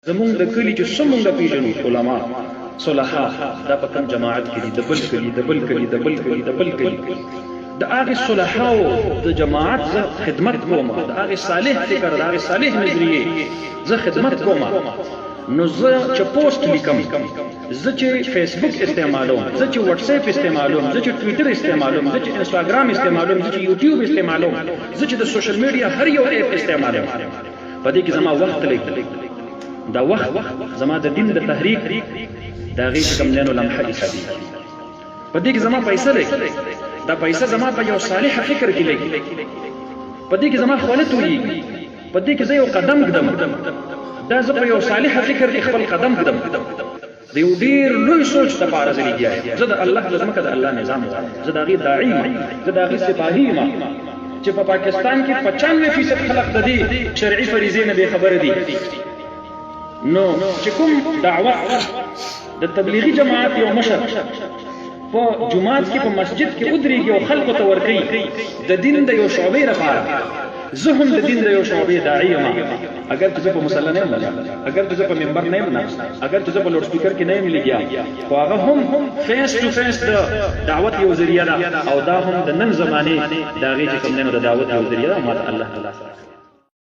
زمونږ د کلي چې څومره پیژنو علما صلحا دا په کوم جماعت کې دي، د بل کلي د بل کلي د بل کلي د بل کلي د هغې صلحاو د جماعت زه خدمت کوم، د هغې صالح فکر د هغې صالح نظریې زه خدمت کوم. نو زه چې پوسټ لیکم، زه چې فیسبوک استعمالوم، زه چې واتس اپ استعمالوم، زه چې ټویټر استعمالوم، زه چې انسټاګرام استعمالوم، زه چې یوټیوب استعمالوم، زه چې د سوشل میډیا هر یو اپ استعمالوم، په دې کې زما وخت لګي. دا وخت زما د دین د تحریک د هغې چې کوم ځینو لمحه حسابي، په دې کې زما پیسه لګي. دا پیسه زما په یو صالح فکر کې لګي، په دې کې زما خوله تولیږي، په دې کې زه یو قدم ږدم، دا زه په یو صالح فکر کې خپل قدم ږدم، د یو ډېر لوی سوچ دپاره زه لګیا یم. زه د الله د ځمکه د الله نظام غواړم، زه د هغې داعي یم، زه د هغې سپاهي یم چې په پاکستان کې 95% خلق د دې شرعي فریضې نه بې خبره دي. نو چې کوم دعوت د تبلیغي جماعت یو مشر په جماعت کې په مسجد کې ودرېږي او خلکو ته ورکوي د دین د یو شعبې لپاره، زه هم د دین د یو شعبې داعي یم. اگر چې زه په مصله نه یم لګیا، اگر چې زه په منبر نه یم ناست، اگر چې زه په لوډ سپیکر کې نه یم لګیا، خو هغه هم فیس ټو فیس د دعوت یو ذریعه ده، او دا هم د نن زمانې د هغې چې کوم دی نو د دعوت یو ذریعه ده. ما ته الله تعالی